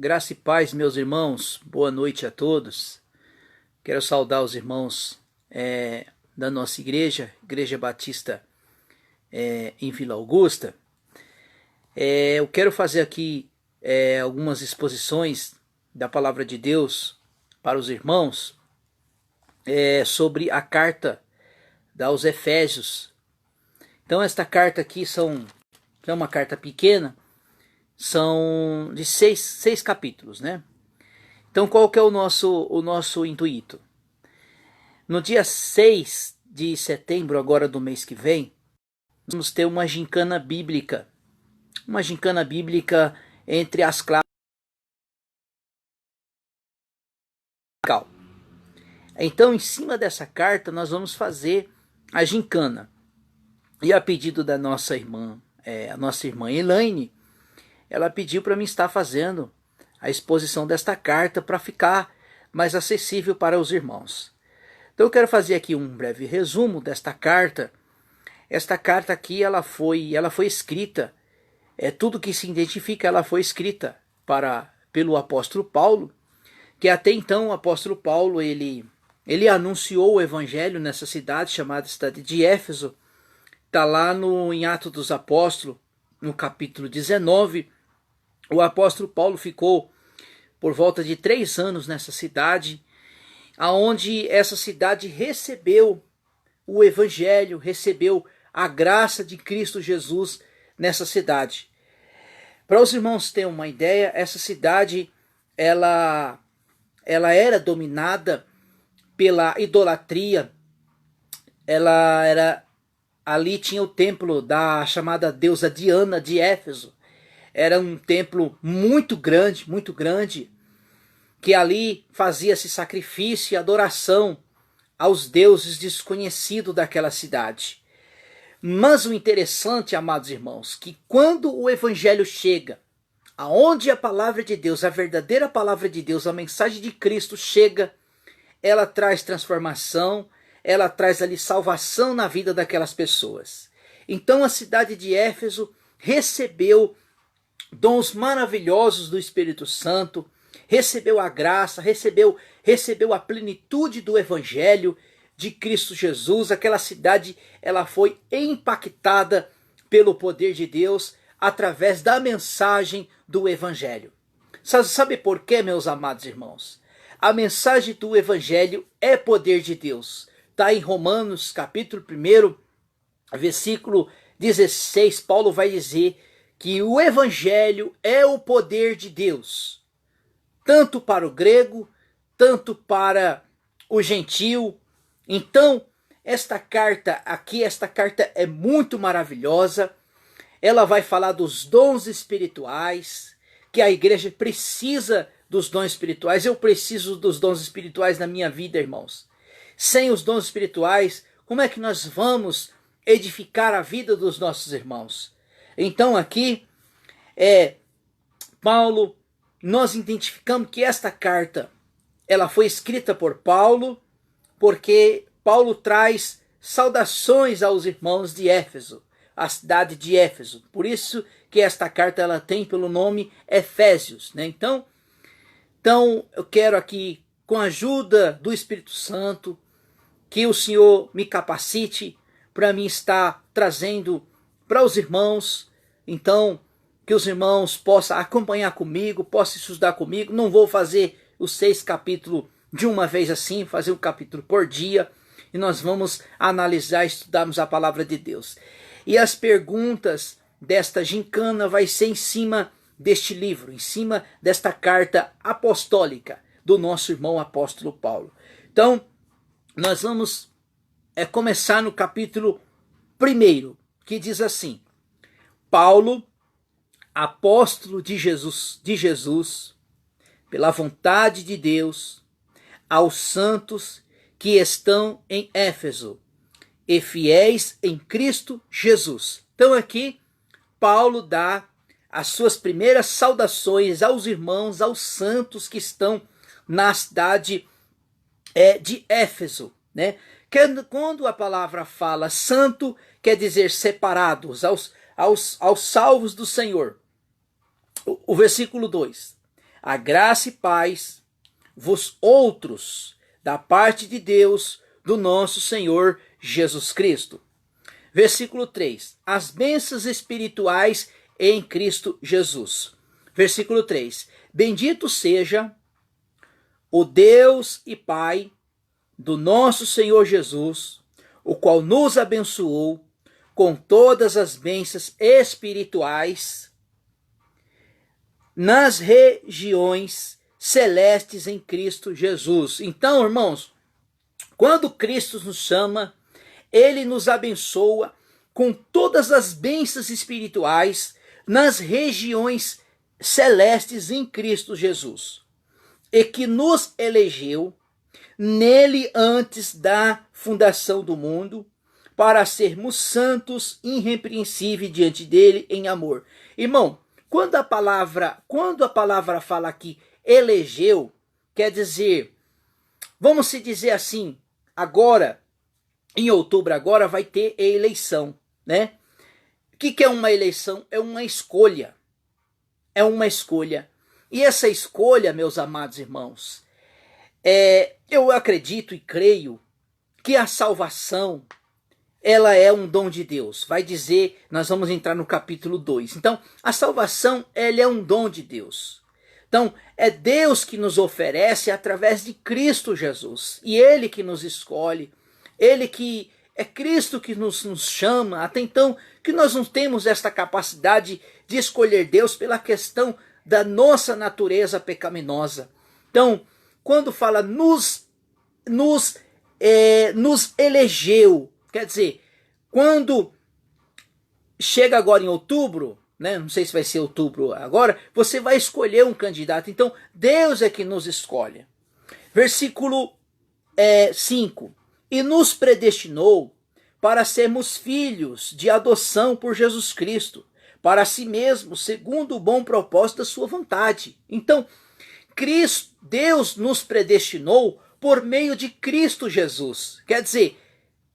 Graça e paz, meus irmãos. Boa noite a todos. Quero saudar os irmãos da nossa Igreja Batista em Vila Augusta. Eu quero fazer aqui algumas exposições da Palavra de Deus para os irmãos sobre a carta aos Efésios. Então esta carta aqui é uma carta pequena, são de seis capítulos, né? Então qual que é o nosso intuito? No dia 6 de setembro, agora do mês que vem, vamos ter uma gincana bíblica. Uma gincana bíblica entre as classes. Então, em cima dessa carta, nós vamos fazer a gincana. E a pedido da nossa irmã, a nossa irmã Elaine, ela pediu para mim estar fazendo a exposição desta carta para ficar mais acessível para os irmãos. Então eu quero fazer aqui um breve resumo desta carta. Esta carta aqui ela foi escrita, tudo que se identifica, ela foi escrita pelo apóstolo Paulo, que até então o apóstolo Paulo ele anunciou o evangelho nessa cidade chamada cidade de Éfeso. Está lá em Atos dos Apóstolos, no capítulo 19, o apóstolo Paulo ficou por volta de 3 anos nessa cidade, aonde essa cidade recebeu o evangelho, recebeu a graça de Cristo Jesus nessa cidade. Para os irmãos terem uma ideia, essa cidade ela era dominada pela idolatria. Ali tinha o templo da chamada deusa Diana de Éfeso. Era um templo muito grande, que ali fazia-se sacrifício e adoração aos deuses desconhecidos daquela cidade. Mas o interessante, amados irmãos, que quando o evangelho chega, aonde a palavra de Deus, a verdadeira palavra de Deus, a mensagem de Cristo chega, ela traz transformação, ela traz ali salvação na vida daquelas pessoas. Então a cidade de Éfeso recebeu dons maravilhosos do Espírito Santo, recebeu a graça, recebeu a plenitude do Evangelho de Cristo Jesus. Aquela cidade ela foi impactada pelo poder de Deus através da mensagem do Evangelho. Sabe por quê, meus amados irmãos? A mensagem do Evangelho é poder de Deus. Está em Romanos capítulo 1, versículo 16, Paulo vai dizer que o evangelho é o poder de Deus, tanto para o grego, tanto para o gentil. Então, esta carta é muito maravilhosa. Ela vai falar dos dons espirituais, que a igreja precisa dos dons espirituais. Eu preciso dos dons espirituais na minha vida, irmãos. Sem os dons espirituais, como é que nós vamos edificar a vida dos nossos irmãos? Então aqui, Paulo, nós identificamos que esta carta, ela foi escrita por Paulo, porque Paulo traz saudações aos irmãos de Éfeso, a cidade de Éfeso. Por isso que esta carta ela tem pelo nome Efésios, né? Então eu quero aqui, com a ajuda do Espírito Santo, que o Senhor me capacite para mim estar trazendo para os irmãos. Então, que os irmãos possam acompanhar comigo, possam estudar comigo. Não vou fazer os 6 capítulos de uma vez assim, fazer um capítulo por dia. E nós vamos analisar e estudarmos a palavra de Deus. E as perguntas desta gincana vai ser em cima deste livro, em cima desta carta apostólica do nosso irmão apóstolo Paulo. Então, nós vamos começar no capítulo 1, que diz assim: Paulo, apóstolo de Jesus, pela vontade de Deus, aos santos que estão em Éfeso e fiéis em Cristo Jesus. Então aqui, Paulo dá as suas primeiras saudações aos irmãos, aos santos que estão na cidade de Éfeso, né? Quando a palavra fala santo, quer dizer separados, aos salvos do Senhor. O versículo 2. A graça e paz vos outros, da parte de Deus, do nosso Senhor Jesus Cristo. Versículo 3. As bênçãos espirituais em Cristo Jesus. Versículo 3. Bendito seja o Deus e Pai do nosso Senhor Jesus, o qual nos abençoou com todas as bênçãos espirituais nas regiões celestes em Cristo Jesus. Então, irmãos, quando Cristo nos chama, Ele nos abençoa com todas as bênçãos espirituais nas regiões celestes em Cristo Jesus, e que nos elegeu nele antes da fundação do mundo, para sermos santos, irrepreensíveis diante dele em amor. Irmão, quando a palavra fala aqui elegeu, quer dizer, vamos se dizer assim, agora, em outubro agora vai ter a eleição, né? O que é uma eleição? É uma escolha. É uma escolha. E essa escolha, meus amados irmãos, eu acredito e creio que a salvação, ela é um dom de Deus. Vai dizer, nós vamos entrar no capítulo 2. Então, a salvação, ela é um dom de Deus. Então, é Deus que nos oferece através de Cristo Jesus. E Ele que nos escolhe. É Cristo que nos chama. Até então, que nós não temos esta capacidade de escolher Deus pela questão da nossa natureza pecaminosa. Então, quando fala nos elegeu, quer dizer, quando chega agora em outubro, né? Não sei se vai ser outubro agora, você vai escolher um candidato. Então, Deus é que nos escolhe. Versículo 5. E nos predestinou para sermos filhos de adoção por Jesus Cristo, para si mesmo, segundo o bom propósito da sua vontade. Então, Deus nos predestinou por meio de Cristo Jesus. Quer dizer,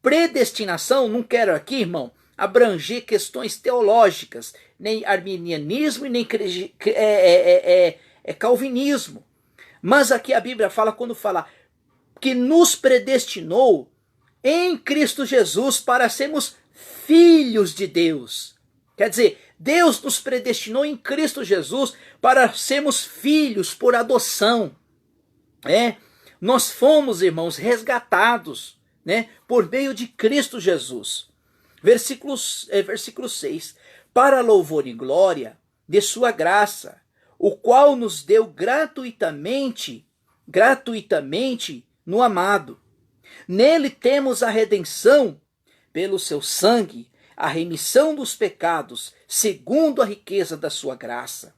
predestinação, não quero aqui, irmão, abranger questões teológicas, nem arminianismo e nem calvinismo. Mas aqui a Bíblia fala, quando fala que nos predestinou em Cristo Jesus para sermos filhos de Deus. Quer dizer, Deus nos predestinou em Cristo Jesus para sermos filhos por adoção. Nós fomos, irmãos, resgatados, né, por meio de Cristo Jesus. Versículo 6. Para louvor e glória de sua graça, o qual nos deu gratuitamente no amado. Nele temos a redenção pelo seu sangue, a remissão dos pecados, segundo a riqueza da sua graça.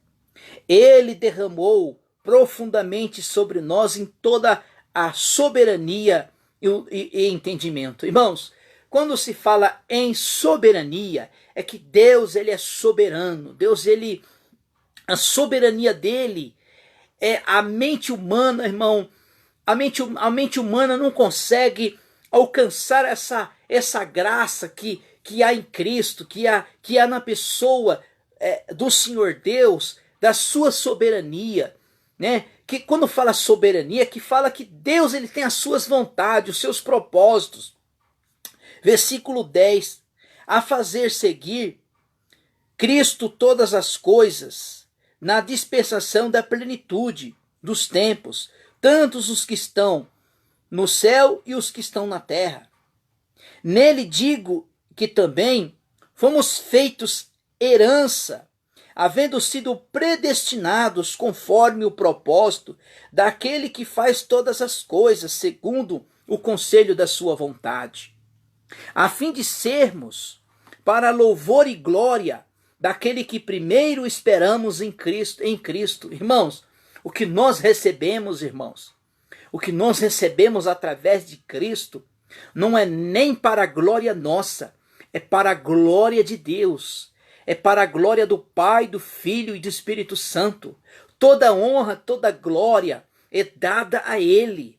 Ele derramou profundamente sobre nós em toda a soberania e entendimento. Irmãos, quando se fala em soberania, é que Deus, ele é soberano. A soberania dele é a mente humana, irmão. A mente humana não consegue alcançar essa graça que há em Cristo, que há na pessoa do Senhor Deus, da sua soberania, né? Que quando fala soberania, que fala que Deus, ele tem as suas vontades, os seus propósitos. Versículo 10. A fazer seguir Cristo todas as coisas, na dispensação da plenitude dos tempos, tanto os que estão no céu e os que estão na terra. Nele digo que também fomos feitos herança, havendo sido predestinados conforme o propósito daquele que faz todas as coisas segundo o conselho da sua vontade, a fim de sermos para louvor e glória daquele que primeiro esperamos em Cristo. Irmãos, o que nós recebemos, irmãos, o que nós recebemos através de Cristo, não é nem para a glória nossa, é para a glória de Deus, é para a glória do Pai, do Filho e do Espírito Santo. Toda honra, toda glória é dada a Ele,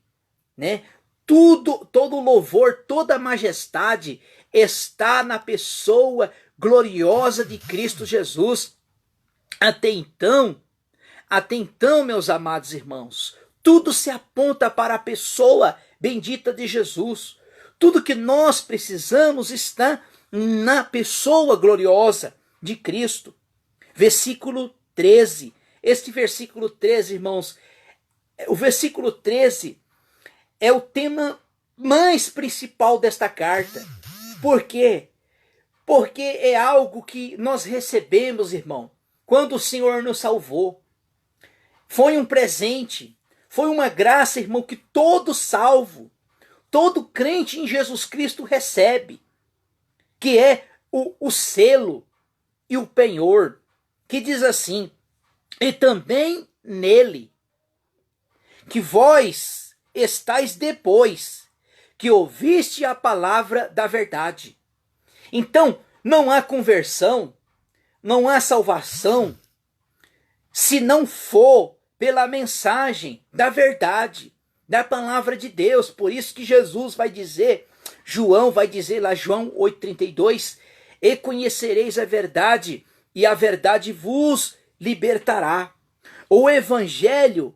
né? Todo louvor, toda majestade está na pessoa gloriosa de Cristo Jesus. Até então, Até então, meus amados irmãos, tudo se aponta para a pessoa bendita de Jesus. Tudo que nós precisamos está na pessoa gloriosa de Cristo. Versículo 13. Este versículo 13, irmãos, o versículo 13 é o tema mais principal desta carta. Por quê? Porque é algo que nós recebemos, irmão, quando o Senhor nos salvou. Foi um presente, foi uma graça, irmão, que todo salvo, todo crente em Jesus Cristo recebe, que é o selo e o penhor, que diz assim: e também nele, que vós estáis depois que ouviste a palavra da verdade. Então, não há conversão, não há salvação, se não for pela mensagem da verdade, da palavra de Deus. Por isso que Jesus vai dizer, João vai dizer lá, João 8,32, e conhecereis a verdade, e a verdade vos libertará. O evangelho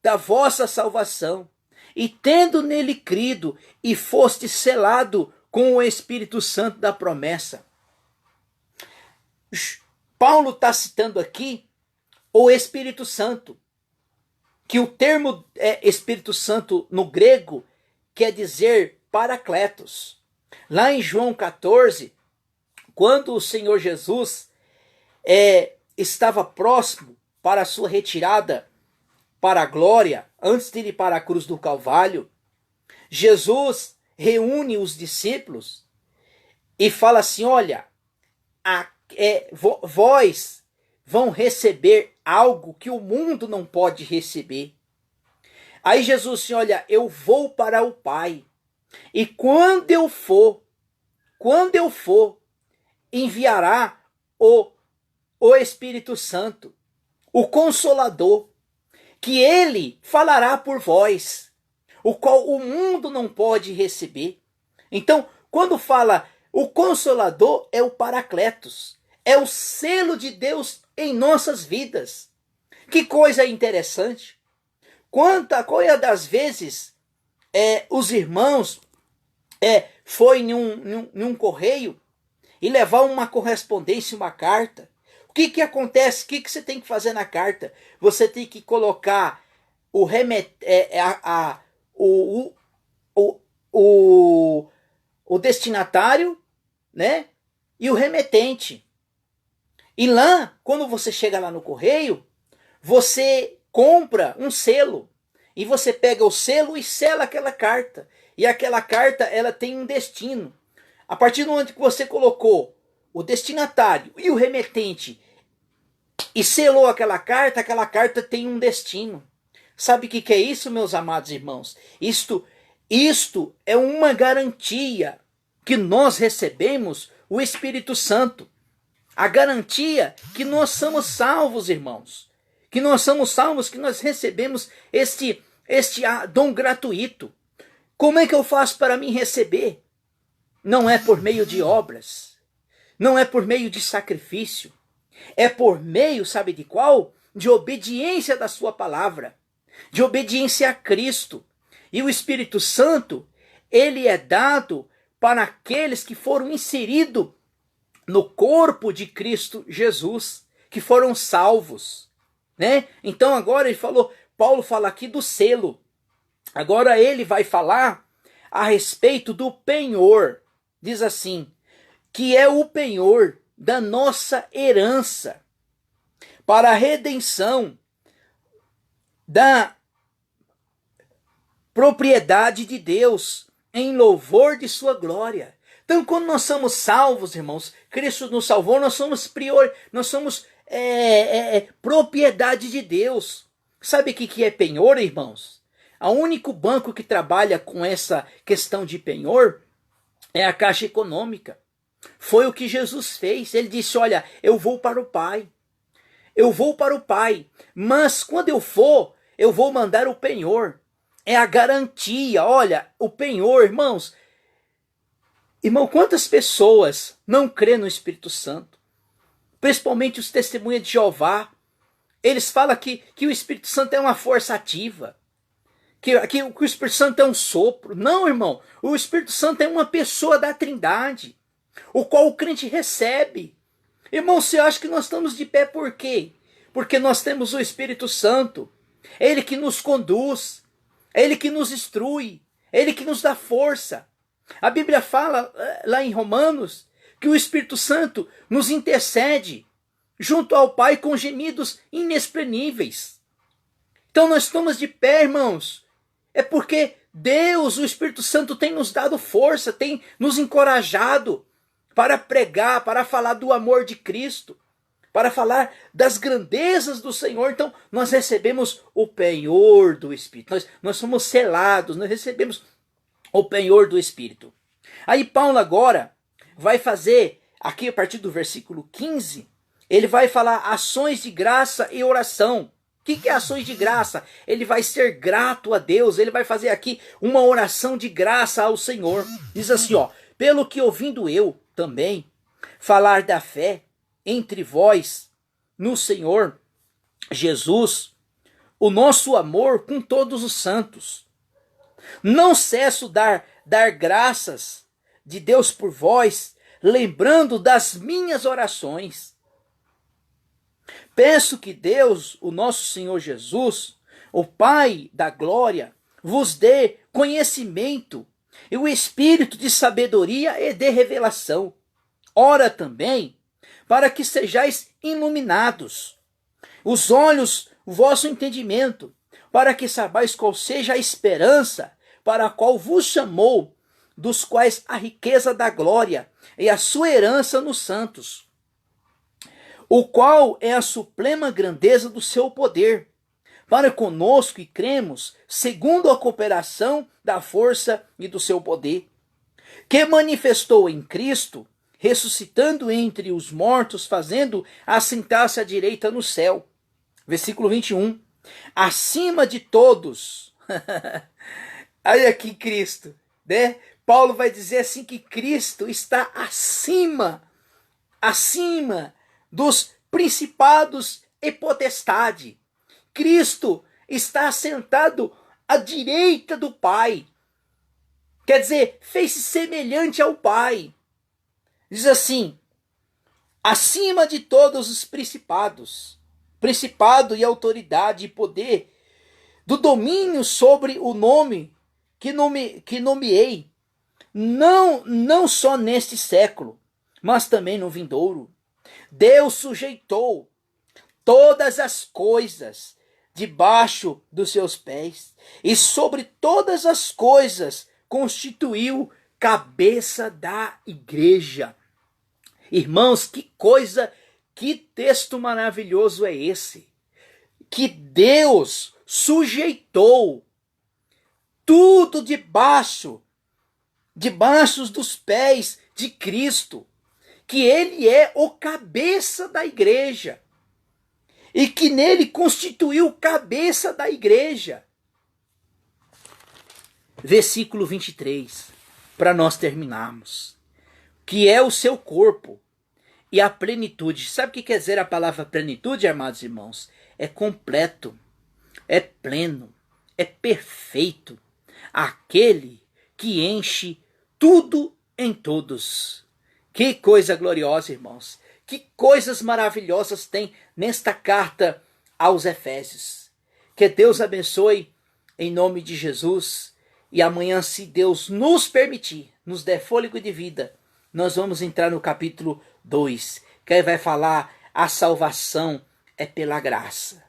da vossa salvação, e tendo nele crido, e foste selado com o Espírito Santo da promessa. Paulo está citando aqui o Espírito Santo, que o termo Espírito Santo no grego quer dizer Paracletos. Lá em João 14, quando o Senhor Jesus estava próximo para a sua retirada para a glória, antes de ir para a cruz do Calvário, Jesus reúne os discípulos e fala assim: olha, vós vão receber algo que o mundo não pode receber. Aí Jesus disse: olha, eu vou para o Pai, e quando eu for, enviará o Espírito Santo, o Consolador, que ele falará por vós, o qual o mundo não pode receber. Então, quando fala o Consolador, é o Paracletos, é o selo de Deus em nossas vidas. Que coisa interessante. Quantas das vezes os irmãos foi em um correio e levar uma correspondência, uma carta. O que acontece? O que você tem que fazer na carta? Você tem que colocar o destinatário, né? E o remetente. E lá, quando você chega lá no correio, você compra um selo. E você pega o selo e sela aquela carta. E aquela carta, ela tem um destino. A partir do momento que você colocou o destinatário e o remetente e selou aquela carta tem um destino. Sabe o que é isso, meus amados irmãos? Isto é uma garantia que nós recebemos o Espírito Santo. A garantia que nós somos salvos, irmãos. Que nós somos salvos, que nós recebemos este dom gratuito. Como é que eu faço para me receber? Não é por meio de obras. Não é por meio de sacrifício. É por meio, sabe de qual? De obediência da sua palavra. De obediência a Cristo. E o Espírito Santo, ele é dado para aqueles que foram inseridos no corpo de Cristo Jesus, que foram salvos, né? Então agora Paulo fala aqui do selo. Agora ele vai falar a respeito do penhor. Diz assim, que é o penhor da nossa herança para a redenção da propriedade de Deus em louvor de sua glória. Então, quando nós somos salvos, irmãos, Cristo nos salvou, nós somos propriedade de Deus. Sabe o que é penhor, irmãos? O único banco que trabalha com essa questão de penhor é a Caixa Econômica. Foi o que Jesus fez. Ele disse, olha, eu vou para o Pai. Eu vou para o Pai. Mas quando eu for, eu vou mandar o penhor. É a garantia. Olha, o penhor, irmãos. Irmão, quantas pessoas não crêem no Espírito Santo? Principalmente os testemunhas de Jeová. eles falam que o Espírito Santo é uma força ativa, que o Espírito Santo é um sopro. Não, irmão, o Espírito Santo é uma pessoa da Trindade, o qual o crente recebe. Irmão, você acha que nós estamos de pé por quê? Porque nós temos o Espírito Santo, é Ele que nos conduz, é Ele que nos instrui, é Ele que nos dá força. A Bíblia fala lá em Romanos que o Espírito Santo nos intercede junto ao Pai com gemidos inexprimíveis. Então nós estamos de pé, irmãos, é porque Deus, o Espírito Santo, tem nos dado força, tem nos encorajado para pregar, para falar do amor de Cristo, para falar das grandezas do Senhor. Então nós recebemos o penhor do Espírito, nós somos selados, nós recebemos o penhor do Espírito. Aí Paulo agora vai fazer, aqui a partir do versículo 15, ele vai falar ações de graça e oração. O que é ações de graça? Ele vai ser grato a Deus, ele vai fazer aqui uma oração de graça ao Senhor. Diz assim, ó: pelo que ouvindo eu também falar da fé entre vós no Senhor Jesus, o nosso amor com todos os santos, não cesso dar graças de Deus por vós, lembrando das minhas orações. Peço que Deus, o nosso Senhor Jesus, o Pai da glória, vos dê conhecimento e o espírito de sabedoria e de revelação. Ora também, para que sejais iluminados os olhos, o vosso entendimento, para que saibais qual seja a esperança para a qual vos chamou, dos quais a riqueza da glória e a sua herança nos santos, o qual é a suprema grandeza do seu poder, para conosco que cremos, segundo a cooperação da força e do seu poder, que manifestou em Cristo, ressuscitando entre os mortos, fazendo assentar-se à direita no céu. Versículo 21. Acima de todos. Olha aqui Cristo, né? Paulo vai dizer assim que Cristo está acima dos principados e potestade. Cristo está assentado à direita do Pai. Quer dizer, fez-se semelhante ao Pai. Diz assim: acima de todos os principados, principado e autoridade e poder, do domínio sobre o nome que nomeei, não só neste século, mas também no vindouro. Deus sujeitou todas as coisas debaixo dos seus pés, e sobre todas as coisas constituiu cabeça da igreja. Irmãos, que coisa, que texto maravilhoso é esse? Que Deus sujeitou tudo debaixo dos pés de Cristo, que ele é o cabeça da igreja, e que nele constituiu cabeça da igreja. Versículo 23, para nós terminarmos. Que é o seu corpo e a plenitude. Sabe o que quer dizer a palavra plenitude, amados irmãos? É completo, é pleno, é perfeito. Aquele que enche tudo em todos. Que coisa gloriosa, irmãos. Que coisas maravilhosas tem nesta carta aos Efésios. Que Deus abençoe em nome de Jesus. E amanhã, se Deus nos permitir, nos der fôlego de vida, nós vamos entrar no capítulo 2, que aí vai falar: a salvação é pela graça.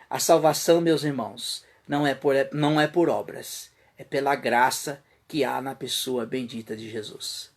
A salvação, meus irmãos, não é por obras, é pela graça que há na pessoa bendita de Jesus.